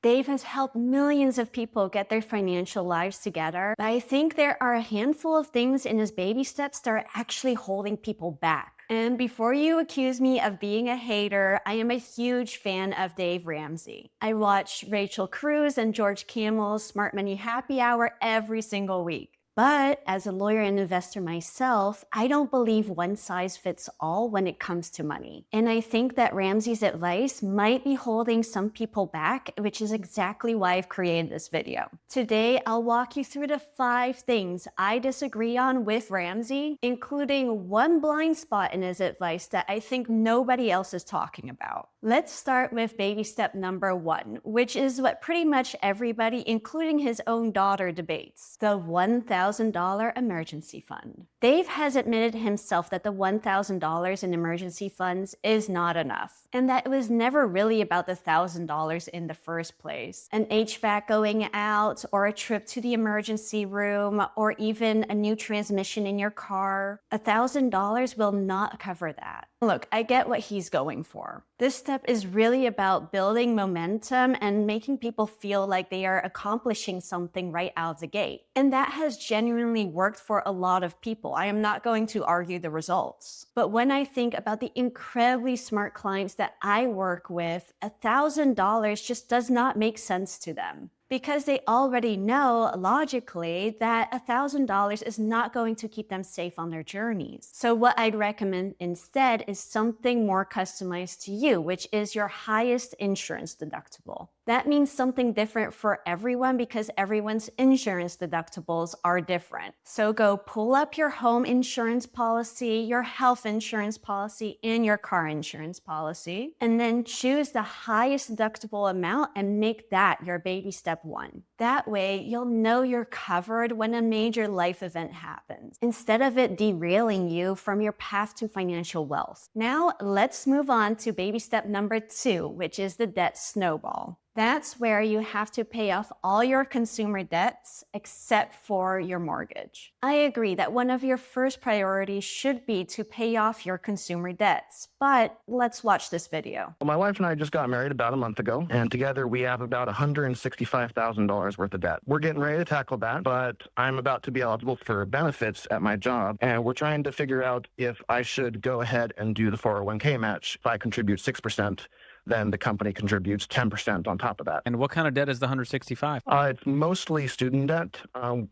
Dave has helped millions of people get their financial lives together, but I think there are a handful of things in his baby steps that are actually holding people back. And before you accuse me of being a hater, I am a huge fan of Dave Ramsey. I watch Rachel Cruz and George Camel's Smart Money Happy Hour every single week. But as a lawyer and investor myself, I don't believe one size fits all when it comes to money. And I think that Ramsey's advice might be holding some people back, which is exactly why I've created this video. Today, I'll walk you through the 5 things I disagree on with Ramsey, including one blind spot in his advice that I think nobody else is talking about. Let's start with baby step number 1, which is what pretty much everybody, including his own daughter, debates: the $1,000 emergency fund. Dave has admitted himself that the $1,000 in emergency funds is not enough, and that it was never really about the $1,000 in the first place. An HVAC going out, or a trip to the emergency room, or even a new transmission in your car. $1,000 will not cover that. Look, I get what he's going for. This step is really about building momentum and making people feel like they are accomplishing something right out of the gate. And that has genuinely worked for a lot of people. I am not going to argue the results. But when I think about the incredibly smart clients that I work with, $1,000 just does not make sense to them, because they already know logically that $1,000 is not going to keep them safe on their journeys. So what I'd recommend instead is something more customized to you, which is your highest insurance deductible. That means something different for everyone because everyone's insurance deductibles are different. So go pull up your home insurance policy, your health insurance policy, and your car insurance policy, and then choose the highest deductible amount and make that your baby step 1. That way, you'll know you're covered when a major life event happens, instead of it derailing you from your path to financial wealth. Now, let's move on to baby step number 2, which is the debt snowball. That's where you have to pay off all your consumer debts except for your mortgage. I agree that one of your first priorities should be to pay off your consumer debts, but let's watch this video. Well, my wife and I just got married about a month ago, and together we have about $165,000 worth of debt. We're getting ready to tackle that, but I'm about to be eligible for benefits at my job, and we're trying to figure out if I should go ahead and do the 401k match. If I contribute 6%, then the company contributes 10% on top of that. And what kind of debt is the 165? It's mostly student debt.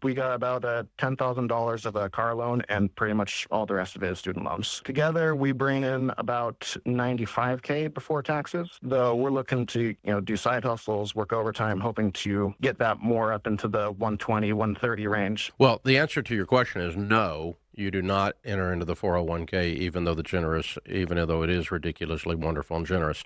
We got about $10,000 of a car loan, and pretty much all the rest of it is student loans. Together, we bring in about $95K before taxes, though we're looking to do side hustles, work overtime, hoping to get that more up into the 120, 130 range. Well, the answer to your question is no. You do not enter into the 401k, even though it is ridiculously wonderful and generous,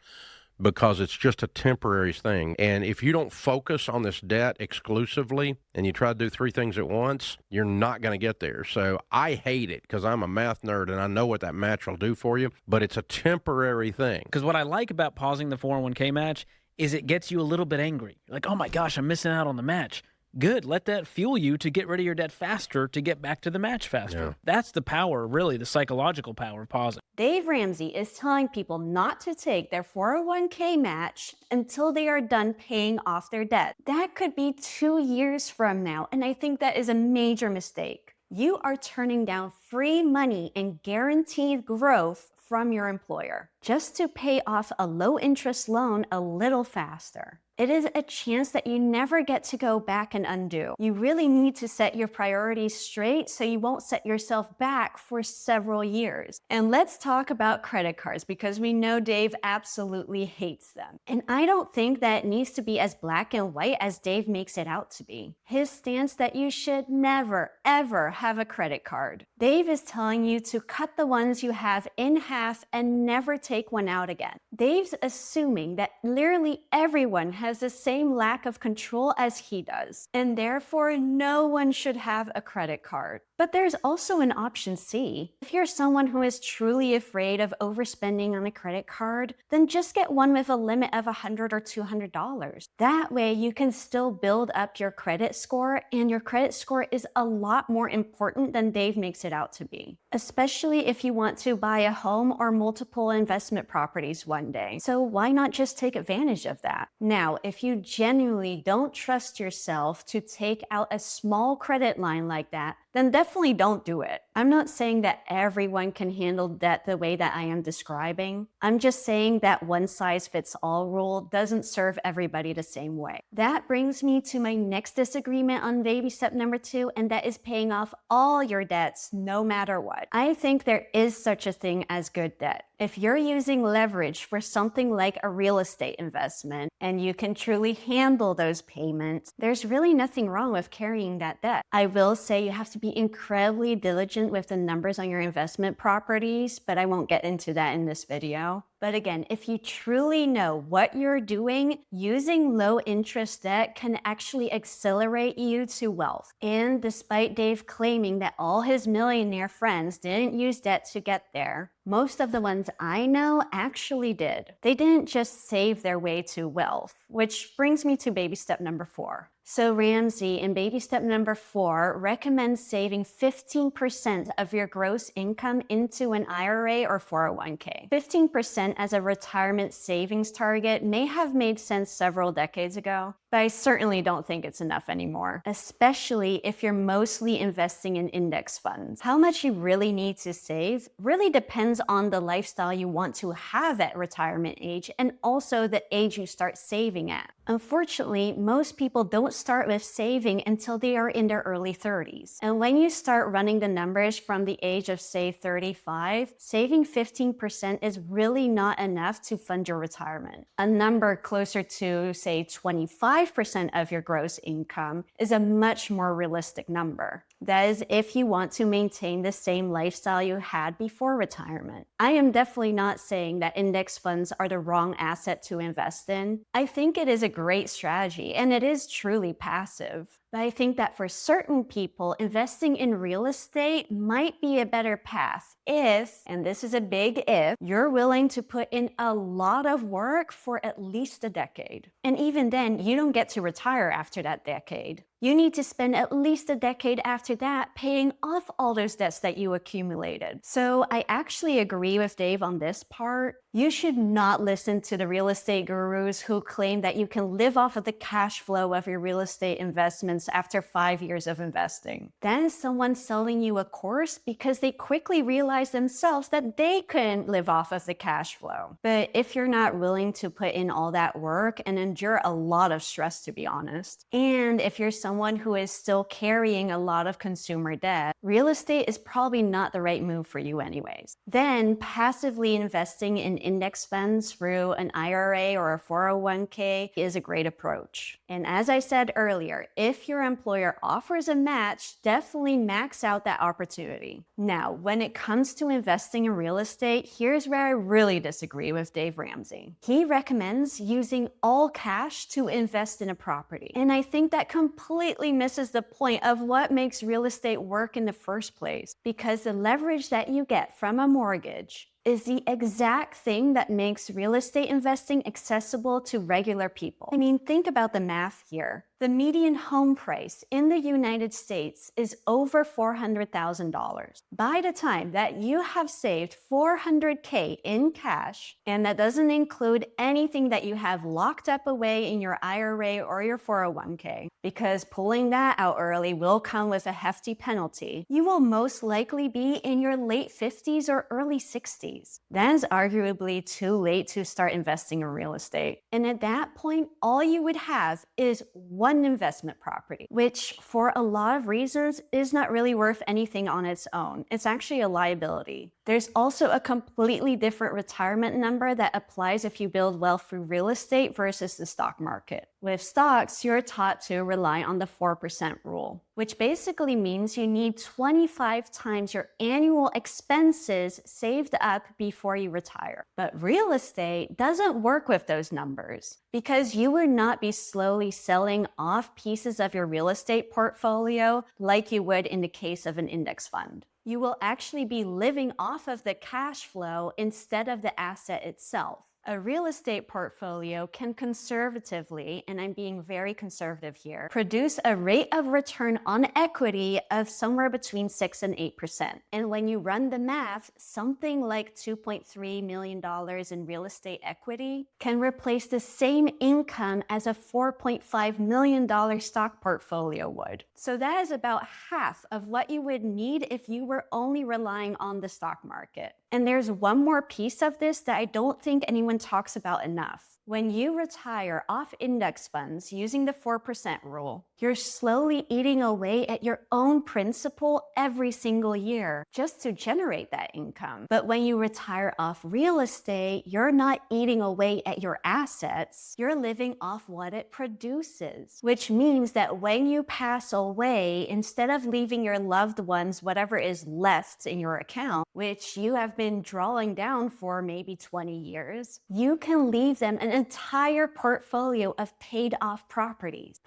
because it's just a temporary thing. And if you don't focus on this debt exclusively and you try to do 3 things at once, you're not going to get there. So I hate it because I'm a math nerd and I know what that match will do for you, but it's a temporary thing. Because what I like about pausing the 401k match is it gets you a little bit angry. You're like, oh my gosh, I'm missing out on the match. Good. Let that fuel you to get rid of your debt faster, to get back to the match faster. Yeah. That's the power, really, the psychological power of pausing. Dave Ramsey is telling people not to take their 401k match until they are done paying off their debt. That could be 2 years from now, and I think that is a major mistake. You are turning down free money and guaranteed growth from your employer just to pay off a low-interest loan a little faster. It is a chance that you never get to go back and undo. You really need to set your priorities straight so you won't set yourself back for several years. And let's talk about credit cards, because we know Dave absolutely hates them. And I don't think that it needs to be as black and white as Dave makes it out to be. His stance that you should never, ever have a credit card. Dave is telling you to cut the ones you have in half and never take one out again. Dave's assuming that literally everyone has the same lack of control as he does, and therefore no one should have a credit card. But there's also an option C. If you're someone who is truly afraid of overspending on a credit card, then just get one with a limit of $100 or $200. That way you can still build up your credit score, and your credit score is a lot more important than Dave makes it out to be. Especially if you want to buy a home or multiple investment investment properties one day. So why not just take advantage of that? Now, if you genuinely don't trust yourself to take out a small credit line like that, then definitely don't do it. I'm not saying that everyone can handle debt the way that I am describing. I'm just saying that one size fits all rule doesn't serve everybody the same way. That brings me to my next disagreement on baby step number 2, and that is paying off all your debts no matter what. I think there is such a thing as good debt. If you're using leverage for something like a real estate investment and you can truly handle those payments, there's really nothing wrong with carrying that debt. I will say you have to be incredibly diligent with the numbers on your investment properties, but I won't get into that in this video. But again, if you truly know what you're doing, using low interest debt can actually accelerate you to wealth. And despite Dave claiming that all his millionaire friends didn't use debt to get there, most of the ones I know actually did. They didn't just save their way to wealth, which brings me to baby step number 4. So Ramsey in baby step number 4 recommends saving 15% of your gross income into an IRA or 401k. 15% as a retirement savings target may have made sense several decades ago, but I certainly don't think it's enough anymore, especially if you're mostly investing in index funds. How much you really need to save really depends on the lifestyle you want to have at retirement age and also the age you start saving at. Unfortunately, most people don't start with saving until they are in their early 30s. And when you start running the numbers from the age of, say, 35, saving 15% is really not enough to fund your retirement. A number closer to, say, 25% of your gross income is a much more realistic number. That is if you want to maintain the same lifestyle you had before retirement. I am definitely not saying that index funds are the wrong asset to invest in. I think it is a great strategy and it is truly passive. But I think that for certain people, investing in real estate might be a better path if, and this is a big if, you're willing to put in a lot of work for at least a decade. And even then, you don't get to retire after that decade. You need to spend at least a decade after that paying off all those debts that you accumulated. So I actually agree with Dave on this part. You should not listen to the real estate gurus who claim that you can live off of the cash flow of your real estate investments after 5 years of investing. That is someone selling you a course because they quickly realized themselves that they couldn't live off of the cash flow. But if you're not willing to put in all that work and endure a lot of stress, to be honest, and if you're someone who is still carrying a lot of consumer debt, real estate is probably not the right move for you anyways. Then passively investing in index funds through an IRA or a 401k is a great approach. And as I said earlier, if your employer offers a match, definitely max out that opportunity. Now, when it comes to investing in real estate, here's where I really disagree with Dave Ramsey. He recommends using all cash to invest in a property. And I think that completely misses the point of what makes real estate work in the first place, because the leverage that you get from a mortgage is the exact thing that makes real estate investing accessible to regular people. I mean, think about the math here. The median home price in the United States is over $400,000. By the time that you have saved $400K in cash, and that doesn't include anything that you have locked up away in your IRA or your 401k, because pulling that out early will come with a hefty penalty, you will most likely be in your late 50s or early 60s. That is arguably too late to start investing in real estate. And at that point, all you would have is one investment property, which for a lot of reasons is not really worth anything on its own. It's actually a liability. There's also a completely different retirement number that applies if you build wealth through real estate versus the stock market. With stocks, you're taught to rely on the 4% rule, which basically means you need 25 times your annual expenses saved up before you retire. But real estate doesn't work with those numbers because you would not be slowly selling off pieces of your real estate portfolio like you would in the case of an index fund. You will actually be living off of the cash flow instead of the asset itself. A real estate portfolio can conservatively, and I'm being very conservative here, produce a rate of return on equity of somewhere between 6 and 8%. And when you run the math, something like $2.3 million in real estate equity can replace the same income as a $4.5 million stock portfolio would. So that is about half of what you would need if you were only relying on the stock market. And there's one more piece of this that I don't think anyone talks about enough. When you retire off index funds using the 4% rule, you're slowly eating away at your own principal every single year just to generate that income. But when you retire off real estate, you're not eating away at your assets, you're living off what it produces, which means that when you pass away, instead of leaving your loved ones whatever is left in your account, which you have been drawing down for maybe 20 years, you can leave them an entire portfolio of paid off properties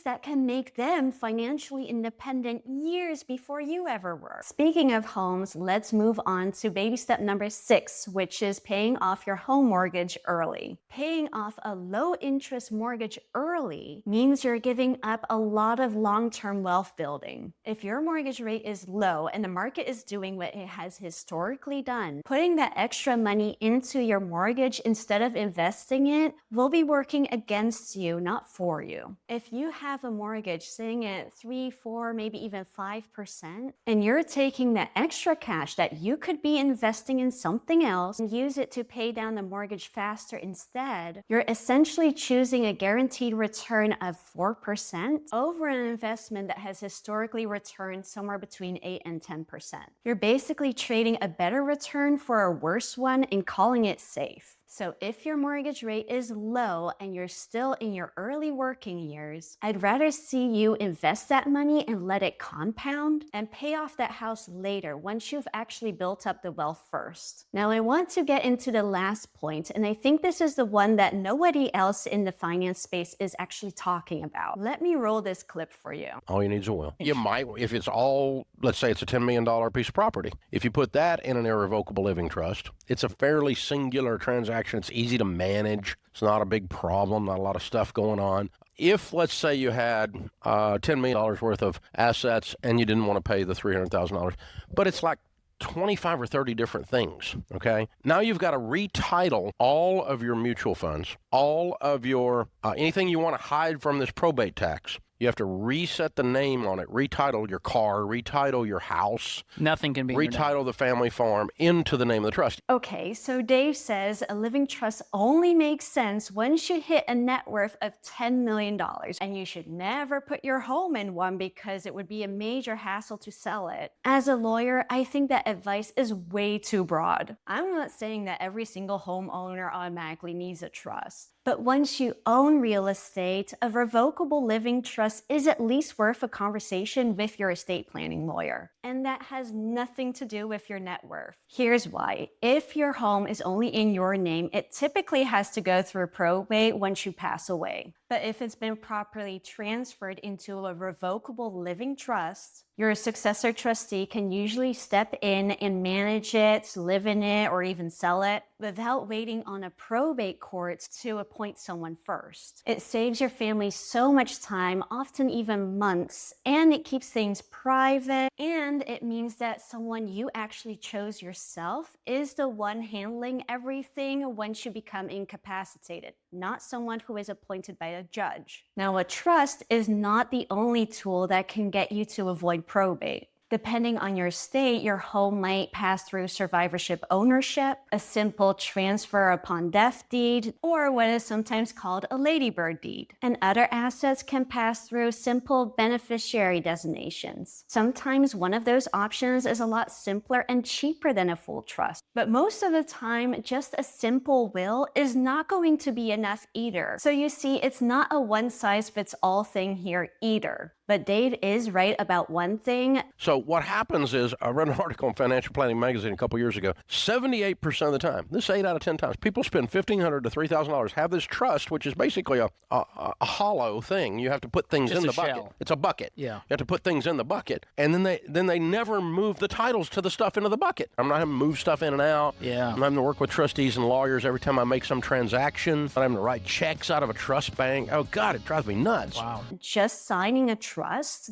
that can make them financially independent years before you ever were. Speaking of homes, let's move on to baby step number 6, which is paying off your home mortgage early. Paying off a low interest mortgage early means you're giving up a lot of long-term wealth building. If your mortgage rate is low and the market is doing what it has historically done, putting that extra money into your mortgage instead of investing it will be working against you, not for you. If you have a mortgage sitting at 3, 4, maybe even 5%, and you're taking that extra cash that you could be investing in something else and use it to pay down the mortgage faster instead, you're essentially choosing a guaranteed return of 4% over an investment that has historically returned somewhere between 8 and 10%. You're basically trading a better return for a worse one and calling it safe. So if your mortgage rate is low and you're still in your early working years, I'd rather see you invest that money and let it compound and pay off that house later once you've actually built up the wealth first. Now I want to get into the last point, and I think this is the one that nobody else in the finance space is actually talking about. Let me roll this clip for you. All you need is a will. You might, if it's all, let's say it's a $10 million piece of property. If you put that in an irrevocable living trust, it's a fairly singular transaction. It's easy to manage. It's not a big problem, not a lot of stuff going on. If, let's say, you had $10 million worth of assets and you didn't want to pay the $300,000, but it's like 25 or 30 different things, okay? Now you've got to retitle all of your mutual funds, all of your, anything you want to hide from this probate tax. You have to reset the name on it, retitle your car, retitle your house. Nothing can be in your name. Retitle the family farm into the name of the trust. Okay, so Dave says a living trust only makes sense once you hit a net worth of $10 million. And you should never put your home in one because it would be a major hassle to sell it. As a lawyer, I think that advice is way too broad. I'm not saying that every single homeowner automatically needs a trust. But once you own real estate, a revocable living trust is at least worth a conversation with your estate planning lawyer. And that has nothing to do with your net worth. Here's why. If your home is only in your name, it typically has to go through probate once you pass away. But if it's been properly transferred into a revocable living trust, your successor trustee can usually step in and manage it, live in it, or even sell it without waiting on a probate court to appoint someone first. It saves your family so much time, often even months, and it keeps things private, and it means that someone you actually chose yourself is the one handling everything once you become incapacitated, not someone who is appointed by a judge. Now, a trust is not the only tool that can get you to avoid probate. Depending on your state, your home might pass through survivorship ownership, a simple transfer upon death deed, or what is sometimes called a ladybird deed. And other assets can pass through simple beneficiary designations. Sometimes one of those options is a lot simpler and cheaper than a full trust. But most of the time, just a simple will is not going to be enough either. So you see, it's not a one-size-fits-all thing here either. But Dave is right about one thing. So what happens is, I read an article in Financial Planning Magazine a couple years ago, 78% of the time, this 8 out of 10 times, people spend $1,500 to $3,000, have this trust, which is basically a hollow thing. You have to put things Just in a the bucket. shell. It's a bucket. Yeah. You have to put things in the bucket. And then they never move the titles to the stuff into the bucket. I'm not having to move stuff in and out. Yeah. I'm having to work with trustees and lawyers every time I make some transaction. I'm having to write checks out of a trust bank. Oh, God, it drives me nuts. Wow. Just signing a trust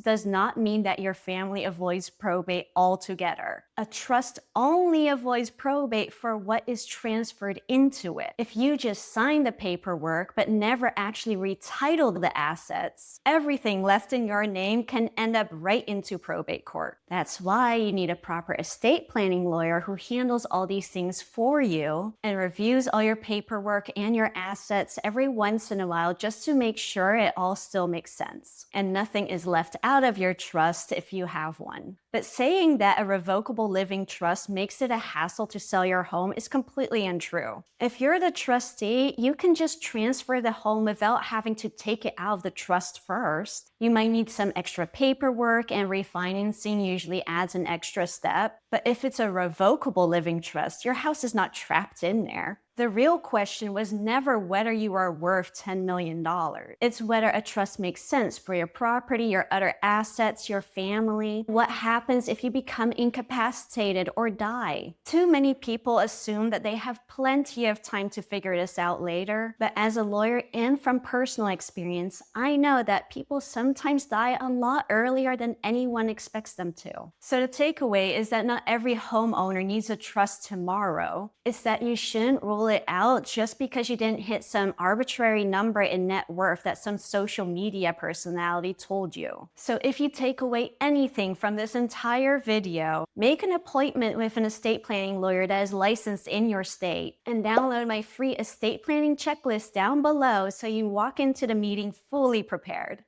does not mean that your family avoids probate altogether. A trust only avoids probate for what is transferred into it. If you just sign the paperwork but never actually retitled the assets, everything left in your name can end up right into probate court. That's why you need a proper estate planning lawyer who handles all these things for you and reviews all your paperwork and your assets every once in a while just to make sure it all still makes sense and nothing is left out of your trust if you have one. But saying that a revocable living trust makes it a hassle to sell your home is completely untrue. If you're the trustee, you can just transfer the home without having to take it out of the trust first. You might need some extra paperwork, and refinancing usually adds an extra step. But if it's a revocable living trust, your house is not trapped in there. The real question was never whether you are worth $10 million. It's whether a trust makes sense for your property, your other assets, your family. What happens if you become incapacitated or die? Too many people assume that they have plenty of time to figure this out later. But as a lawyer and from personal experience, I know that people sometimes die a lot earlier than anyone expects them to. So the takeaway is that not every homeowner needs a trust tomorrow. It's that you shouldn't rule it out just because you didn't hit some arbitrary number in net worth that some social media personality told you. So if you take away anything from this entire video, make an appointment with an estate planning lawyer that is licensed in your state and download my free estate planning checklist down below so you walk into the meeting fully prepared.